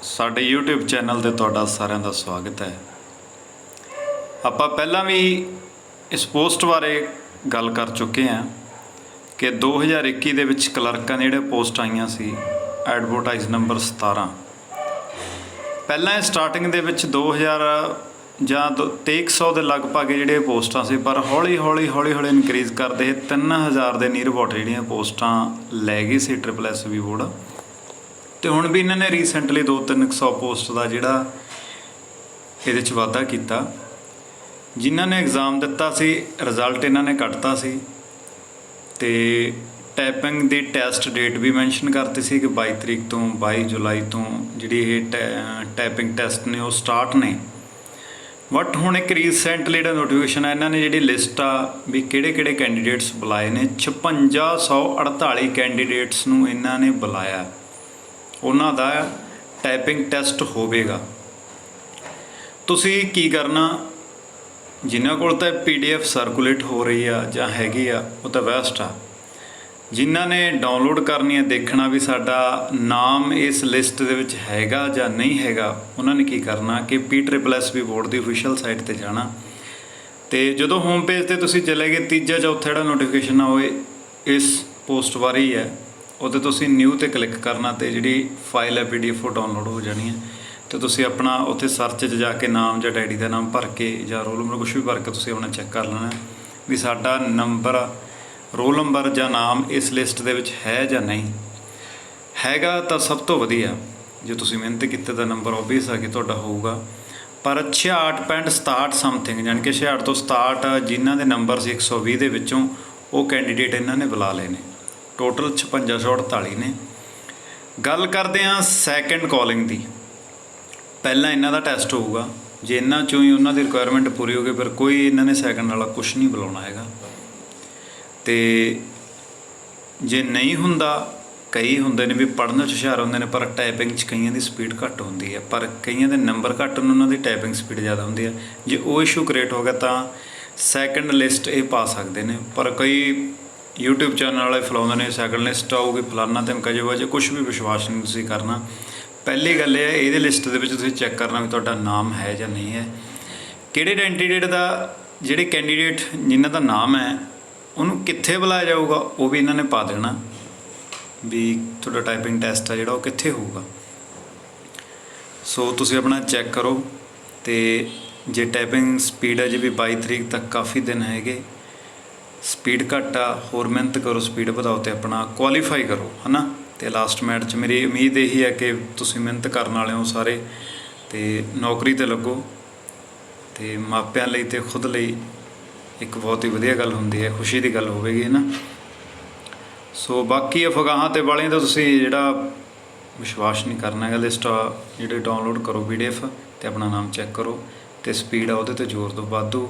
ਸਾਡੇ YouTube channel ਤੇ ਤੁਹਾਡਾ ਸਾਰਿਆਂ ਦਾ ਸਵਾਗਤ ਹੈ। ਆਪਾਂ ਪਹਿਲਾਂ ਵੀ ਇਸ ਪੋਸਟ ਬਾਰੇ ਗੱਲ ਕਰ ਚੁੱਕੇ ਹਾਂ ਕਿ 2021 ਦੇ ਵਿੱਚ ਕਲਰਕਾਂ ਦੇ ਜਿਹੜੇ ਪੋਸਟ ਆਈਆਂ ਸੀ ਐਡਵਰਟਾਈਜ਼ ਨੰਬਰ 17। ਪਹਿਲਾਂ ਇਹ ਸਟਾਰਟਿੰਗ ਦੇ ਵਿੱਚ 2000 ਜਾਂ 2300 ਦੇ ਲਗਭਗ ਜਿਹੜੇ ਪੋਸਟਾਂ ਸੀ, ਪਰ ਹੌਲੀ ਹੌਲੀ ਇਨਕਰੀਜ਼ ਕਰਦੇ 3000 ਦੇ ਨੀਅਰ ਅਬਾਊਟ ਜਿਹੜੀਆਂ ਪੋਸਟਾਂ ਲੈ ਗਈ ਸੀ SSSB ਬੋਰਡ। ਤੇ ਹੁਣ ਵੀ ਇਹਨਾਂ ਨੇ ਰੀਸੈਂਟਲੀ 200-300 ਪੋਸਟ ਦਾ ਜਿਹੜਾ ਇਹਦੇ 'ਚ ਵਾਧਾ ਕੀਤਾ। ਜਿਨ੍ਹਾਂ ਨੇ ਐਗਜ਼ਾਮ ਦਿੱਤਾ ਸੀ ਰਿਜ਼ਲਟ ਇਹਨਾਂ ਨੇ ਕੱਢਤਾ ਸੀ ਤੇ ਟਾਈਪਿੰਗ ਦੀ ਟੈਸਟ ਡੇਟ ਵੀ ਮੈਂਸ਼ਨ ਕਰਤੀ ਸੀ ਕਿ 22 ਤਰੀਕ ਤੋਂ 22 ਜੁਲਾਈ ਤੋਂ ਜਿਹੜੀ ਇਹ ਟਾਈਪਿੰਗ ਟੈਸਟ ਨੇ ਉਹ ਸਟਾਰਟ ਨੇ। ਬਟ ਹੁਣ ਇੱਕ ਰੀਸੈਂਟਲੀ ਜਿਹੜਾ ਨੋਟੀਫਿਕੇਸ਼ਨ ਹੈ, ਇਹਨਾਂ ਨੇ ਜਿਹੜੀ ਲਿਸਟ ਆ ਵੀ ਕਿਹੜੇ ਕੈਂਡੀਡੇਟਸ ਬੁਲਾਏ ਨੇ, 5648 ਕੈਂਡੀਡੇਟਸ ਨੂੰ ਇਹਨਾਂ ਨੇ ਬੁਲਾਇਆ। ਉਹਨਾਂ ਦਾ ਟਾਈਪਿੰਗ ਟੈਸਟ ਹੋਵੇਗਾ। ਤੁਸੀਂ ਕੀ ਕਰਨਾ, ਜਿਨ੍ਹਾਂ ਕੋਲ ਤਾਂ PDF ਸਰਕੂਲੇਟ ਹੋ ਰਹੀ ਆ ਜਾਂ ਹੈਗੀ ਆ ਉਹ ਤਾਂ ਬੈਸਟ ਆ। ਜਿਨ੍ਹਾਂ ਨੇ ਡਾਊਨਲੋਡ ਕਰਨੀ ਹੈ, ਦੇਖਣਾ ਵੀ ਸਾਡਾ ਨਾਮ ਇਸ ਲਿਸਟ ਦੇ ਵਿੱਚ ਹੈਗਾ ਜਾਂ ਨਹੀਂ ਹੈਗਾ, ਉਹਨਾਂ ਨੇ ਕੀ ਕਰਨਾ ਕਿ PSSB ਬੋਰਡ ਦੀ ਅਫੀਸ਼ੀਅਲ ਸਾਈਟ 'ਤੇ ਜਾਣਾ ਤੇ ਜਦੋਂ ਹੋਮ ਪੇਜ 'ਤੇ ਤੁਸੀਂ ਚਲੇ ਗਏ, ਤੀਜਾ ਚੌਥਾ ਜਿਹੜਾ ਨੋਟੀਫਿਕੇਸ਼ਨ ਆ ਉਹ ਇਸ ਪੋਸਟ ਬਾਰੇ ਹੀ ਹੈ। ਉਹਦੇ ਤੁਸੀਂ ਨਿਊ 'ਤੇ ਕਲਿੱਕ ਕਰਨਾ ਤੇ ਜਿਹੜੀ ਫਾਈਲ ਹੈ PDF ਉਹ ਡਾਊਨਲੋਡ ਹੋ ਜਾਣੀ ਹੈ ਤੇ ਤੁਸੀਂ ਆਪਣਾ ਉੱਥੇ ਸਰਚ 'ਚ ਜਾ ਕੇ ਨਾਮ ਜਾਂ ਡੈਡੀ ਦਾ ਨਾਮ ਭਰ ਕੇ ਜਾਂ ਰੋਲ ਨੰਬਰ ਕੁਛ ਵੀ ਭਰ ਕੇ ਤੁਸੀਂ ਆਪਣਾ ਚੈੱਕ ਕਰ ਲੈਣਾ ਵੀ ਸਾਡਾ ਨੰਬਰ, ਰੋਲ ਨੰਬਰ ਜਾਂ ਨਾਮ ਇਸ ਲਿਸਟ ਦੇ ਵਿੱਚ ਹੈ ਜਾਂ ਨਹੀਂ ਹੈਗਾ। ਤਾਂ ਸਭ ਤੋਂ ਵਧੀਆ, ਜੇ ਤੁਸੀਂ ਮਿਹਨਤ ਕੀਤੀ ਤਾਂ ਨੰਬਰ ਓਬਵੀਅਸ ਆ ਕਿ ਤੁਹਾਡਾ ਹੋਊਗਾ। ਪਰ 66.67 ਸਮਥਿੰਗ, ਜਾਣੀ ਕਿ 66 ਤੋਂ 67 ਜਿਨ੍ਹਾਂ ਦੇ ਨੰਬਰ ਸੀ 120 ਦੇ ਵਿੱਚੋਂ ਉਹ ਕੈਂਡੀਡੇਟ ਇਹਨਾਂ ਨੇ ਬੁਲਾ ਲਏ ਨੇ। ਟੋਟਲ 5648 ਨੇ। ਗੱਲ ਕਰਦੇ ਹਾਂ ਸੈਕਿੰਡ ਕਾਲਿੰਗ ਦੀ। ਪਹਿਲਾਂ ਇਹਨਾਂ ਦਾ ਟੈਸਟ ਹੋਊਗਾ, ਜੇ ਇਹਨਾਂ 'ਚੋਂ ਹੀ ਉਹਨਾਂ ਦੀ ਰਿਕੁਆਇਰਮੈਂਟ ਪੂਰੀ ਹੋ ਗਈ ਫਿਰ ਕੋਈ ਇਹਨਾਂ ਨੇ ਸੈਕਿੰਡ ਵਾਲਾ ਕੁਛ ਨਹੀਂ ਬੁਲਾਉਣਾ ਹੈਗਾ। ਤੇ ਜੇ ਨਹੀਂ ਹੁੰਦਾ, ਕਈ ਹੁੰਦੇ ਨੇ ਵੀ ਪੜ੍ਹਨ 'ਚ ਹੁਸ਼ਿਆਰ ਹੁੰਦੇ ਨੇ ਪਰ ਟਾਈਪਿੰਗ 'ਚ ਕਈਆਂ ਦੀ ਸਪੀਡ ਘੱਟ ਹੁੰਦੀ ਹੈ, ਪਰ ਕਈਆਂ ਦੇ ਨੰਬਰ ਘੱਟ ਨੇ, ਉਹਨਾਂ ਦੀ ਟਾਈਪਿੰਗ ਸਪੀਡ ਜ਼ਿਆਦਾ ਹੁੰਦੀ ਹੈ। ਜੇ ਉਹ ਇਸ਼ੂ ਕ੍ਰੀਏਟ ਹੋ ਗਿਆ ਤਾਂ ਸੈਕਿੰਡ ਲਿਸਟ ਇਹ ਪਾ ਸਕਦੇ ਨੇ। ਪਰ ਕਈ YouTube ਚੈਨਲ ਵਾਲੇ ਫਲਾਉਂਦੇ ਨੇ ਸੈਕਿੰਡ ਲਿਸਟ ਆਊਗੀ ਫਲਾਨਾ ਧਮਕਾ ਜੇ ਵਜੇ, ਕੁਛ ਵੀ ਵਿਸ਼ਵਾਸ ਨਹੀਂ ਤੁਸੀਂ ਕਰਨਾ। ਪਹਿਲੀ ਗੱਲ ਇਹ ਹੈ, ਇਹਦੇ ਲਿਸਟ ਦੇ ਵਿੱਚ ਤੁਸੀਂ ਚੈੱਕ ਕਰਨਾ ਵੀ ਤੁਹਾਡਾ ਨਾਮ ਹੈ ਜਾਂ ਨਹੀਂ ਹੈ। ਕਿਹੜੇ ਕੈਂਡੀਡੇਟ ਦਾ, ਜਿਹੜੇ ਕੈਂਡੀਡੇਟ ਜਿਨ੍ਹਾਂ ਦਾ ਨਾਮ ਹੈ ਉਹਨੂੰ ਕਿੱਥੇ ਬੁਲਾਇਆ ਜਾਊਗਾ ਉਹ ਵੀ ਇਹਨਾਂ ਨੇ ਪਾ ਦੇਣਾ ਵੀ ਤੁਹਾਡਾ ਟਾਈਪਿੰਗ ਟੈਸਟ ਆ ਜਿਹੜਾ ਉਹ ਕਿੱਥੇ ਹੋਊਗਾ। ਸੋ ਤੁਸੀਂ ਆਪਣਾ ਚੈੱਕ ਕਰੋ। ਤੇ ਜੇ ਟਾਈਪਿੰਗ ਸਪੀਡ ਹੈ, ਜੇ ਵੀ 22 ਤਰੀਕ ਤੱਕ ਕਾਫੀ ਦਿਨ ਹੈਗੇ, ਸਪੀਡ ਘੱਟ ਆ, ਹੋਰ ਮਿਹਨਤ ਕਰੋ, ਸਪੀਡ ਵਧਾਓ ਤੇ ਆਪਣਾ ਕੁਆਲੀਫਾਈ ਕਰੋ, ਹੈ ਨਾ। ਤੇ ਲਾਸਟ ਮਿੰਟ 'ਚ ਮੇਰੀ ਉਮੀਦ ਇਹੀ ਹੈ ਕਿ ਤੁਸੀਂ ਮਿਹਨਤ ਕਰਨ ਵਾਲੇ ਹੋ ਸਾਰੇ ਤੇ ਨੌਕਰੀ 'ਤੇ ਲੱਗੋ। ਤੇ ਮਾਪਿਆਂ ਲਈ ਤੇ ਖੁਦ ਲਈ ਇੱਕ ਬਹੁਤ ਹੀ ਵਧੀਆ ਗੱਲ ਹੁੰਦੀ ਹੈ, ਖੁਸ਼ੀ ਦੀ ਗੱਲ ਹੋਵੇਗੀ, ਹੈ ਨਾ। ਸੋ ਬਾਕੀ ਅਫਗਾਹਾਂ ਤੇ ਵਾਲਿਆਂ ਦਾ ਤੁਸੀਂ ਜਿਹੜਾ ਵਿਸ਼ਵਾਸ ਨਹੀਂ ਕਰਨਾ ਹੈਗਾ। ਲਿਸਟ ਜਿਹੜੇ ਡਾਊਨਲੋਡ ਕਰੋ PDF ਤੇ ਆਪਣਾ ਨਾਮ ਚੈੱਕ ਕਰੋ ਤੇ ਸਪੀਡ ਆ ਉਹਦੇ 'ਤੇ ਜ਼ੋਰ ਦਿਓ ਵਾਧੂ।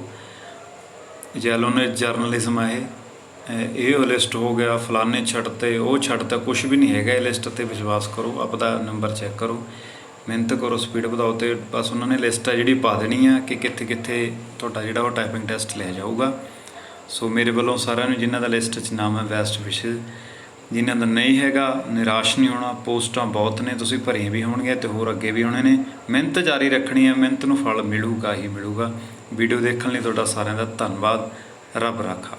ਜਰਨਲਿਜ਼ਮ ਆ ਇਹ ਲਿਸਟ ਹੋ ਗਿਆ, ਫਲਾਣੇ ਛੱਡਤੇ ਉਹ ਛੱਡਤਾ, ਕੁਛ ਵੀ ਨਹੀਂ ਹੈਗਾ। ਇਹ ਲਿਸਟ 'ਤੇ ਵਿਸ਼ਵਾਸ ਕਰੋ, ਆਪਦਾ ਨੰਬਰ ਚੈੱਕ ਕਰੋ, ਮਿਹਨਤ ਕਰੋ, ਸਪੀਡ ਵਧਾਓ ਤੇ ਬਸ ਉਹਨਾਂ ਨੇ ਲਿਸਟ ਆ ਜਿਹੜੀ ਪਾ ਦੇਣੀ ਆ ਕਿ ਕਿੱਥੇ ਤੁਹਾਡਾ ਜਿਹੜਾ ਉਹ ਟਾਈਪਿੰਗ ਟੈਸਟ ਲਿਆ ਜਾਊਗਾ। ਸੋ ਮੇਰੇ ਵੱਲੋਂ ਸਾਰਿਆਂ ਨੂੰ ਜਿਨ੍ਹਾਂ ਦਾ ਲਿਸਟ 'ਚ ਨਾਮ ਹੈ ਬੈਸਟ ਵਿਸ਼ੇਜ਼, ਜਿਨ੍ਹਾਂ ਦਾ ਨਹੀਂ ਹੈਗਾ ਨਿਰਾਸ਼ ਨਹੀਂ ਹੋਣਾ। ਪੋਸਟਾਂ ਬਹੁਤ ਨੇ, ਤੁਸੀਂ ਭਰੀਆਂ ਵੀ ਹੋਣਗੀਆਂ ਤੇ ਹੋਰ ਅੱਗੇ ਵੀ ਹੋਣੇ ਨੇ। ਮਿਹਨਤ ਜਾਰੀ ਰੱਖਣੀ ਹੈ, ਮਿਹਨਤ ਨੂੰ ਫਲ ਮਿਲੂਗਾ ਹੀ ਮਿਲੂਗਾ। ਵੀਡੀਓ ਦੇਖਣ ਲਈ ਤੁਹਾਡਾ ਸਾਰਿਆਂ ਦਾ ਧੰਨਵਾਦ। ਰੱਬ ਰਾਖਾ।